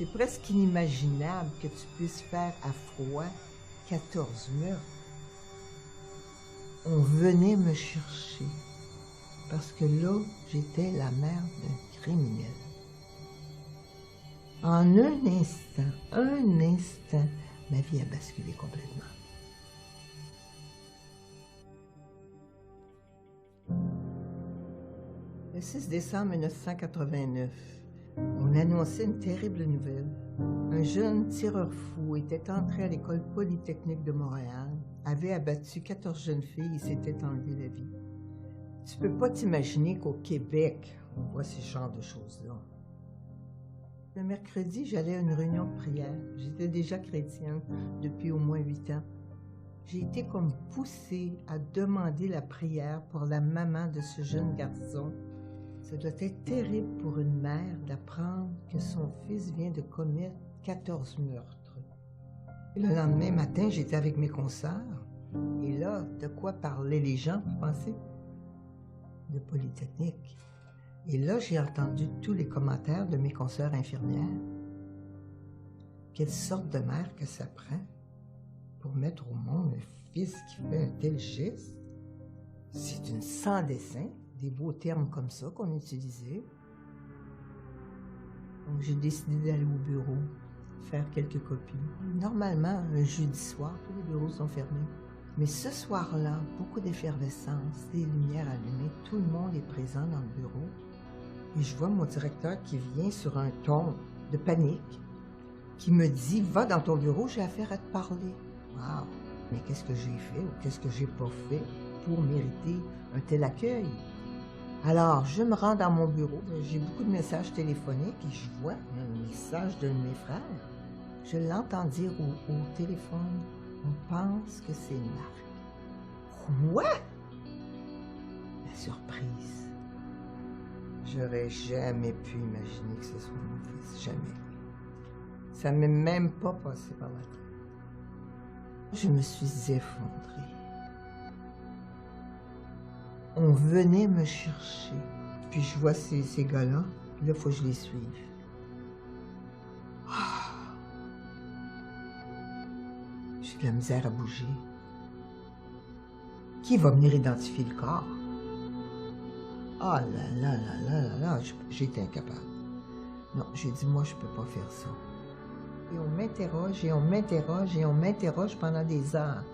C'est presque inimaginable que tu puisses faire à froid 14 meurtres. On venait me chercher parce que là, j'étais la mère d'un criminel. En un instant, ma vie a basculé complètement. Le 6 décembre 1989, on annonçait une terrible nouvelle. Un jeune tireur fou était entré à l'école polytechnique de Montréal, avait abattu 14 jeunes filles et s'était enlevé la vie. Tu peux pas t'imaginer qu'au Québec, on voit ce genre de choses-là. Le mercredi, j'allais à une réunion de prière. J'étais déjà chrétienne depuis au moins 8 ans. J'ai été comme poussée à demander la prière pour la maman de ce jeune garçon. Ça doit être terrible pour une mère d'apprendre que son fils vient de commettre 14 meurtres. Et le lendemain matin, j'étais avec mes consoeurs. Et là, de quoi parlaient les gens, vous pensez? De Polytechnique. Et là, j'ai entendu tous les commentaires de mes consoeurs infirmières. Quelle sorte de mère que ça prend pour mettre au monde un fils qui fait un tel geste? C'est une sans dessein, des beaux termes comme ça qu'on utilisait. Donc, j'ai décidé d'aller au bureau, faire quelques copies. Normalement, un jeudi soir, tous les bureaux sont fermés. Mais ce soir-là, beaucoup d'effervescence, des lumières allumées, tout le monde est présent dans le bureau. Et je vois mon directeur qui vient sur un ton de panique, qui me dit « Va dans ton bureau, j'ai affaire à te parler. » Wow! Mais qu'est-ce que j'ai fait ou qu'est-ce que j'ai pas fait pour mériter un tel accueil? Alors, je me rends dans mon bureau, j'ai beaucoup de messages téléphoniques et je vois un message d'un de mes frères. Je l'entends dire au téléphone « On pense que c'est Marc. » Quoi? La surprise. J'aurais jamais pu imaginer que ce soit mon fils, jamais. Ça ne m'est même pas passé par la tête. Je me suis effondrée. On venait me chercher. Puis je vois ces gars-là, puis là, il faut que je les suive. J'ai de la misère à bouger. Qui va venir identifier le corps? Ah là là là là là là, j'étais incapable. Non, j'ai dit, moi, je peux pas faire ça. Et on m'interroge, et on m'interroge, et on m'interroge pendant des heures.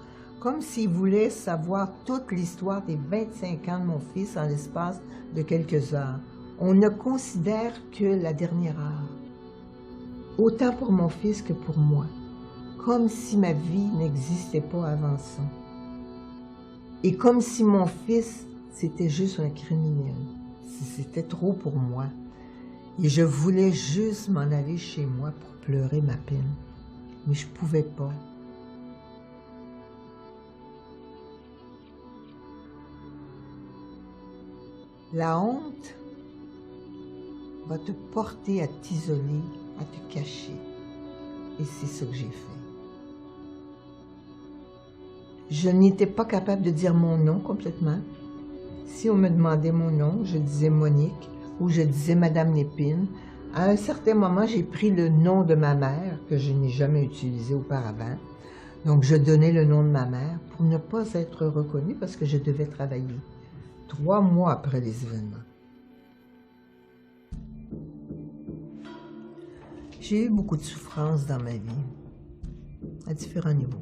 Comme s'ils voulaient savoir toute l'histoire des 25 ans de mon fils en l'espace de quelques heures. On ne considère que la dernière heure. Autant pour mon fils que pour moi. Comme si ma vie n'existait pas avant ça. Et comme si mon fils, c'était juste un criminel. C'était trop pour moi. Et je voulais juste m'en aller chez moi pour pleurer ma peine. Mais je pouvais pas. La honte va te porter à t'isoler, à te cacher. Et c'est ce que j'ai fait. Je n'étais pas capable de dire mon nom complètement. Si on me demandait mon nom, je disais Monique ou je disais Madame Lépine. À un certain moment, j'ai pris le nom de ma mère, que je n'ai jamais utilisé auparavant. Donc, je donnais le nom de ma mère pour ne pas être reconnue parce que je devais travailler 3 mois après les événements. J'ai eu beaucoup de souffrances dans ma vie, à différents niveaux.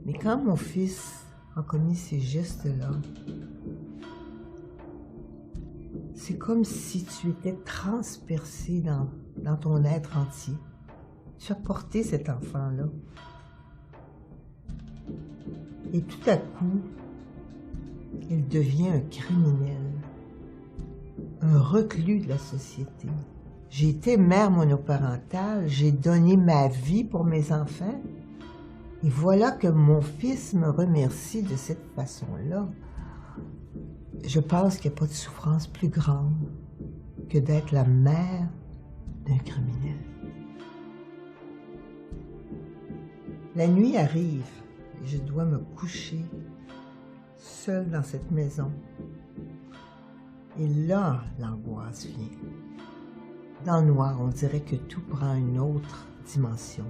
Mais quand mon fils a commis ces gestes-là, c'est comme si tu étais transpercé dans ton être entier. Tu as porté cet enfant-là. Et tout à coup, il devient un criminel, un reclus de la société. J'ai été mère monoparentale, j'ai donné ma vie pour mes enfants. Et voilà que mon fils me remercie de cette façon-là. Je pense qu'il n'y a pas de souffrance plus grande que d'être la mère d'un criminel. La nuit arrive et je dois me coucher seule dans cette maison. Et là, l'angoisse vient. Dans le noir, on dirait que tout prend une autre dimension.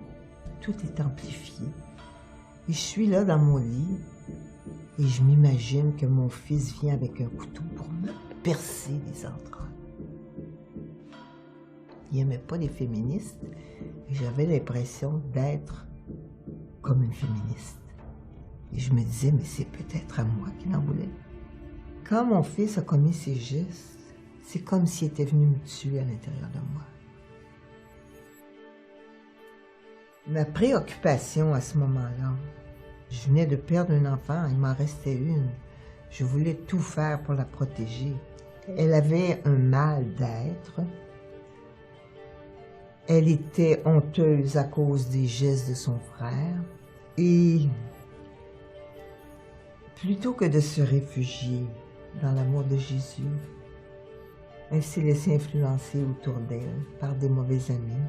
Tout est amplifié. Et je suis là dans mon lit et je m'imagine que mon fils vient avec un couteau pour me percer les entrailles. Il n'aimait pas les féministes et j'avais l'impression d'être comme une féministe. Et je me disais, mais c'est peut-être à moi qu'il en voulait. Quand mon fils a commis ses gestes, c'est comme s'il était venu me tuer à l'intérieur de moi. Ma préoccupation à ce moment-là, je venais de perdre un enfant, il m'en restait une. Je voulais tout faire pour la protéger. Elle avait un mal d'être. Elle était honteuse à cause des gestes de son frère. Et plutôt que de se réfugier dans l'amour de Jésus, elle s'est laissée influencer autour d'elle par des mauvais amis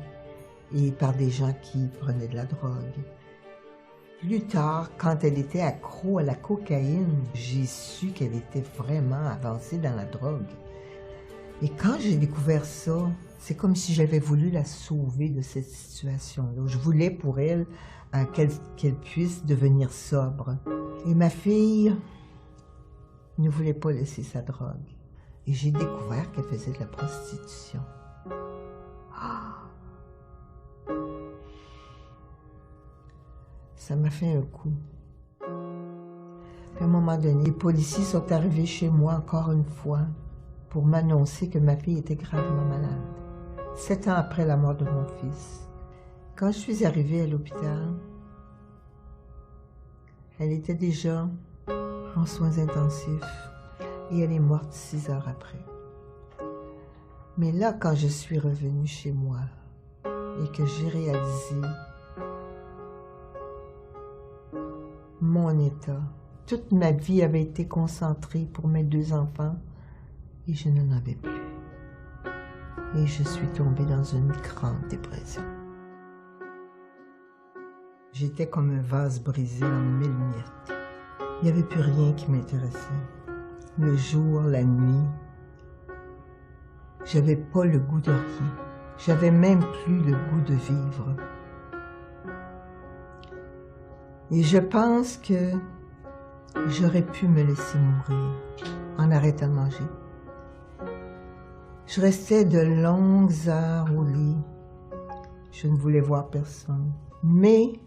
et par des gens qui prenaient de la drogue. Plus tard, quand elle était accro à la cocaïne, j'ai su qu'elle était vraiment avancée dans la drogue. Et quand j'ai découvert ça, c'est comme si j'avais voulu la sauver de cette situation-là. Je voulais pour elle qu'elle puisse devenir sobre. Et ma fille ne voulait pas laisser sa drogue. Et j'ai découvert qu'elle faisait de la prostitution. Ça m'a fait un coup. Puis à un moment donné, les policiers sont arrivés chez moi encore une fois pour m'annoncer que ma fille était gravement malade. 7 ans après la mort de mon fils. Quand je suis arrivée à l'hôpital, elle était déjà en soins intensifs et elle est morte 6 heures après. Mais là, quand je suis revenue chez moi et que j'ai réalisé mon état, toute ma vie avait été concentrée pour mes 2 enfants et je n'en avais plus. Et je suis tombée dans une grande dépression. J'étais comme un vase brisé en 1000 miettes. Il n'y avait plus rien qui m'intéressait. Le jour, la nuit, j'avais pas le goût de rien. J'avais même plus le goût de vivre. Et je pense que j'aurais pu me laisser mourir en arrêtant de manger. Je restais de longues heures au lit. Je ne voulais voir personne. Mais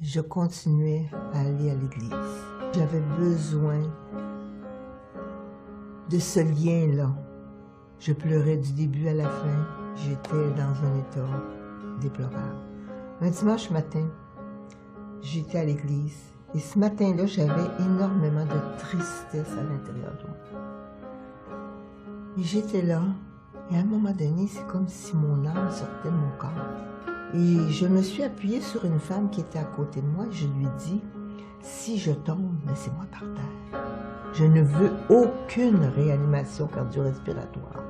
je continuais à aller à l'église. J'avais besoin de ce lien-là. Je pleurais du début à la fin. J'étais dans un état déplorable. Un dimanche matin, j'étais à l'église. Et ce matin-là, j'avais énormément de tristesse à l'intérieur de moi. Et j'étais là, et à un moment donné, c'est comme si mon âme sortait de mon corps. Et je me suis appuyée sur une femme qui était à côté de moi, et je lui ai dit, si je tombe, laissez-moi par terre. Je ne veux aucune réanimation cardio-respiratoire.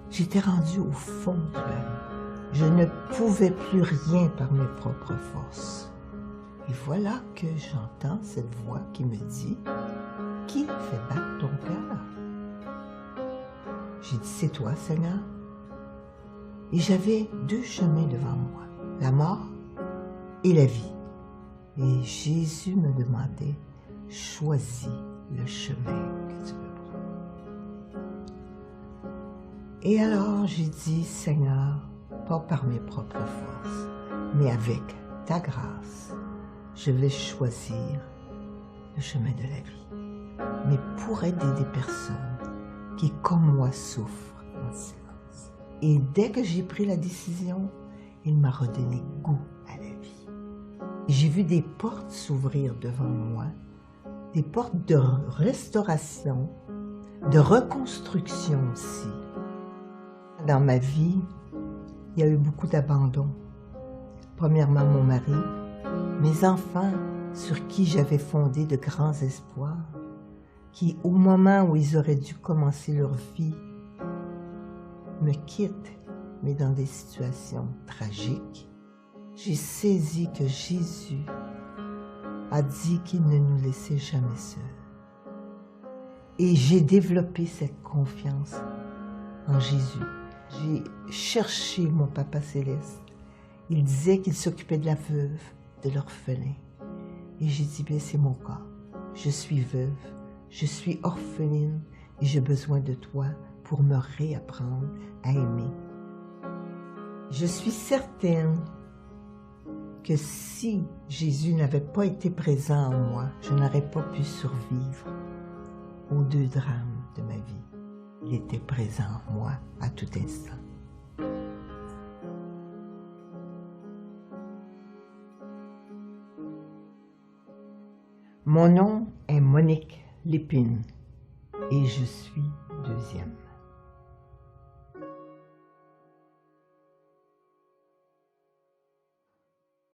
J'étais rendue au fond du lac. Je ne pouvais plus rien par mes propres forces. Et voilà que j'entends cette voix qui me dit, qui fait battre ton cœur? J'ai dit, c'est toi, Seigneur. Et j'avais 2 chemins devant moi, la mort et la vie. Et Jésus me demandait, choisis le chemin que tu veux prendre. Et alors j'ai dit, Seigneur, pas par mes propres forces, mais avec ta grâce, je vais choisir le chemin de la vie. Mais pour aider des personnes qui, comme moi, souffrent en silence. Et dès que j'ai pris la décision, il m'a redonné goût à la vie. J'ai vu des portes s'ouvrir devant moi, des portes de restauration, de reconstruction aussi. Dans ma vie, il y a eu beaucoup d'abandon. Premièrement, mon mari, mes enfants sur qui j'avais fondé de grands espoirs, qui, au moment où ils auraient dû commencer leur vie, me quittent, mais dans des situations tragiques. J'ai saisi que Jésus a dit qu'il ne nous laissait jamais seuls. Et j'ai développé cette confiance en Jésus. J'ai cherché mon Papa céleste. Il disait qu'il s'occupait de la veuve, de l'orphelin. Et j'ai dit, bien, c'est mon cas. Je suis veuve, je suis orpheline et j'ai besoin de toi pour me réapprendre à aimer. Je suis certaine que si Jésus n'avait pas été présent en moi, je n'aurais pas pu survivre aux 2 drames de ma vie. Il était présent en moi à tout instant. Mon nom est Monique Lépine et je suis 2e.